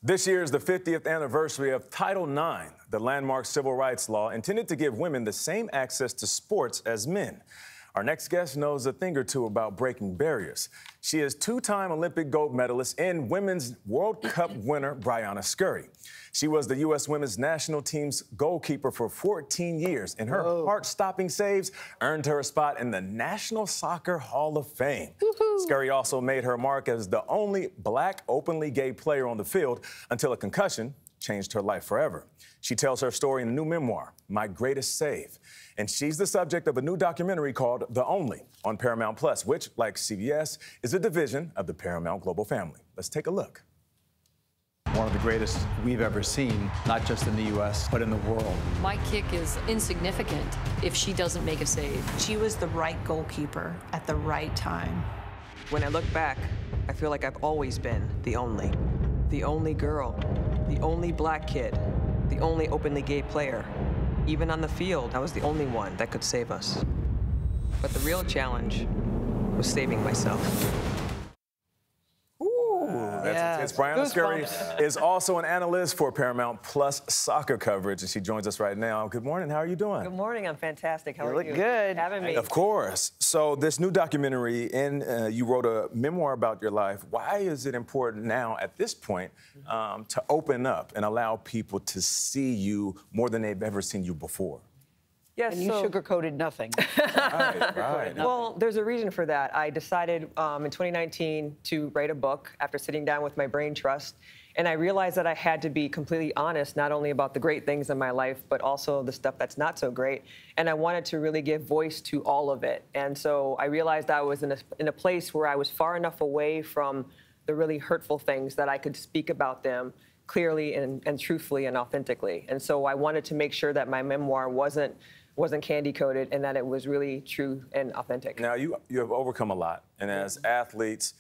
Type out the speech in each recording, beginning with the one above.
This year is the 50th anniversary of Title IX, the landmark civil rights law intended to give women the same access to sports as men. Our next guest knows a thing or two about breaking barriers. She is two-time Olympic gold medalist and Women's World Cup winner Briana Scurry. She was the U.S. women's national team's goalkeeper for 14 years, and her heart-stopping saves earned her a spot in the National Soccer Hall of Fame. Scurry also made her mark as the only black openly gay player on the field until a concussion changed her life forever. She tells her story in a new memoir, My Greatest Save. And she's the subject of a new documentary called The Only on Paramount Plus, which, like CBS, is a division of the Paramount global family. Let's take a look. One of the greatest we've ever seen, not just in the U.S., but in the world. My kick is insignificant if she doesn't make a save. She was the right goalkeeper at the right time. When I look back, I feel like I've always been the only girl, the only black kid, the only openly gay player. Even on the field, I was the only one that could save us. But the real challenge was saving myself. It's Briana Scurry is also an analyst for Paramount Plus soccer coverage, and she joins us right now. Good morning. How are you doing? Good morning. I'm fantastic. How are you? Look good. Having me. Of course. So this new documentary, and you wrote a memoir about your life. Why is it important now, at this point, to open up and allow people to see you more than they've ever seen you before? Yes, and you sugar-coated nothing. Right. Well, there's a reason for that. I decided in 2019 to write a book after sitting down with my brain trust, and I realized that I had to be completely honest, not only about the great things in my life, but also the stuff that's not so great. And I wanted to really give voice to all of it. And so I realized I was in a place where I was far enough away from the really hurtful things that I could speak about them clearly and truthfully and authentically. And so I wanted to make sure that my memoir wasn't candy-coated and that it was really true and authentic. Now, you have overcome a lot, and as athletes,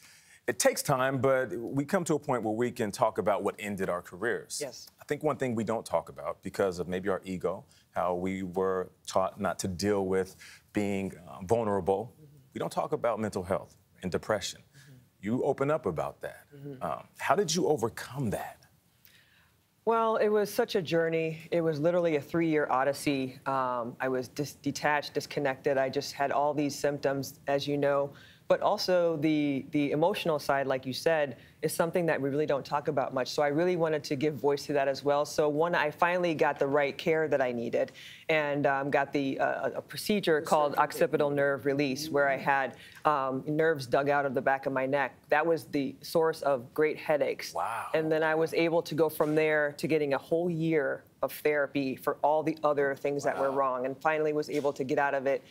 it takes time, but we come to a point where we can talk about what ended our careers. Yes. I think one thing we don't talk about, because of maybe our ego, how we were taught not to deal with being vulnerable, we don't talk about mental health and depression. You open up about that. How did you overcome that? Well, it was such a journey. It was literally a 3-year odyssey. I was detached, disconnected. I just had all these symptoms, as you know. But also the emotional side, like you said, is something that we really don't talk about much. So I really wanted to give voice to that as well. So one, I finally got the right care that I needed and got a procedure called occipital nerve release, where I had nerves dug out of the back of my neck. That was the source of great headaches. Wow. And then I was able to go from there to getting a whole year of therapy for all the other things that were wrong, and finally was able to get out of it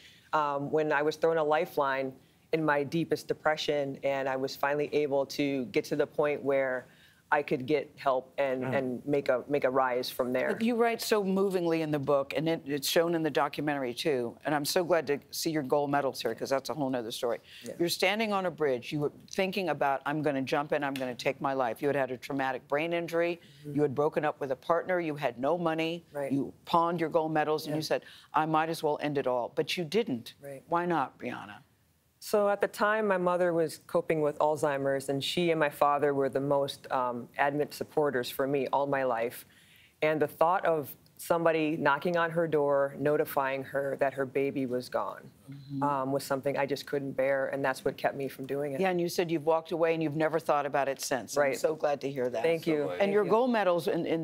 when I was thrown a lifeline in my deepest depression, and I was finally able to get to the point where I could get help and make a rise from there. You write so movingly in the book, and it's shown in the documentary too. And I'm so glad to see your gold medals here, because that's a whole nother story. Yeah. You're standing on a bridge. You were thinking about, I'm going to jump in, I'm going to take my life. You had had a traumatic brain injury. You had broken up with a partner. You had no money. Right. You pawned your gold medals, and you said, I might as well end it all. But you didn't. Right. Why not, Briana? So at the time, my mother was coping with Alzheimer's, and she and my father were the most adamant supporters for me all my life. And the thought of somebody knocking on her door, notifying her that her baby was gone, was something I just couldn't bear, and that's what kept me from doing it. Yeah, and you said you've walked away and you've never thought about it since. Right. I'm so glad to hear that. Thank you. And your gold medals, in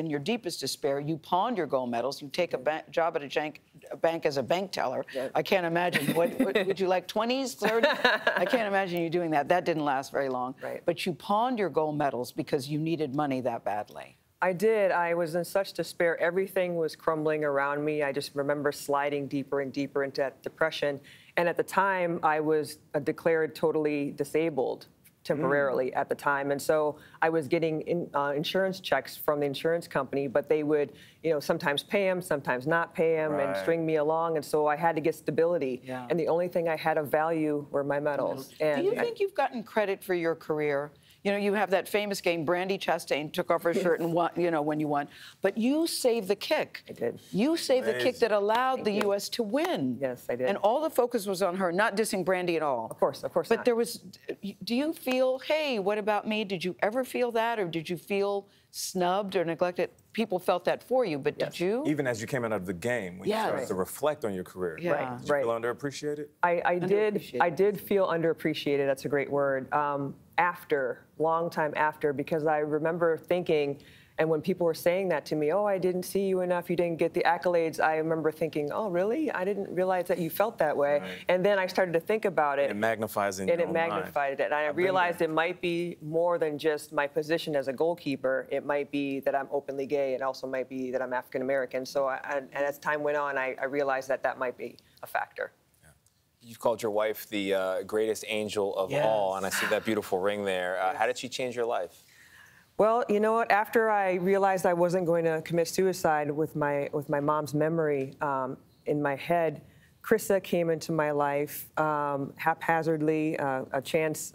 your deepest despair, you pawned your gold medals. You take a job at a bank as a bank teller. Yep. I can't imagine. What would you like, 20s, 30s? I can't imagine you doing that. That didn't last very long. Right. But you pawned your gold medals because you needed money that badly. I did. I was in such despair. Everything was crumbling around me. I just remember sliding deeper and deeper into that depression. And at the time, I was declared totally disabled temporarily at the time. And so I was getting insurance checks from the insurance company, but they would, sometimes pay them, sometimes not pay them, and string me along. And so I had to get stability. Yeah. And the only thing I had of value were my medals. Do you think you've gotten credit for your career? You know, you have that famous game, Brandi Chastain took off her shirt and won, you know, when you won. But you saved the kick. I did. You saved the kick that allowed the you. U.S. to win. Yes, I did. And all the focus was on her, not dissing Brandi at all. Of course But not. there was, do you feel, hey, what about me? Did you ever feel that? Or did you feel snubbed or neglected? People felt that for you, but did you? Even as you came out of the game, when you started to reflect on your career, Yeah. Right, did you feel underappreciated? I did feel underappreciated. That's a great word. Long time after, because I remember thinking, and when people were saying that to me, oh, I didn't see you enough, you didn't get the accolades, I remember thinking, oh, really? I didn't realize that you felt that way. Right. And then I started to think about it. And it magnifies in And your it own magnified mind. it. And I realized it might be more than just my position as a goalkeeper. It might be that I'm openly gay. It also might be that I'm African American. So, and as time went on, I realized that that might be a factor. You've called your wife the greatest angel of all, and I see that beautiful ring there. How did she change your life? Well, you know what? After I realized I wasn't going to commit suicide with my mom's memory in my head, Krista came into my life haphazardly, a chance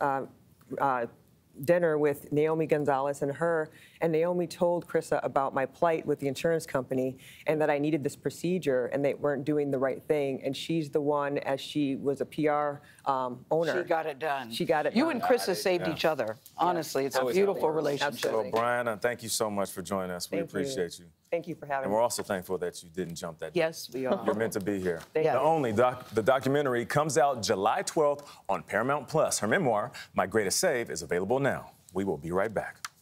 dinner with Naomi Gonzalez and her, and Naomi told Krista about my plight with the insurance company and that I needed this procedure and they weren't doing the right thing. And she's the one, as she was a PR owner. She got it done. She got it You done. and Krista saved each other. Honestly, it's a beautiful relationship. Well, Briana, thank you so much for joining us. We appreciate you. Thank you for having And me. we're also thankful that you didn't jump that. Yes, we are. You're meant to be here. you. The documentary comes out July 12th on Paramount Plus. Her memoir, My Greatest Save, is available now. We will be right back.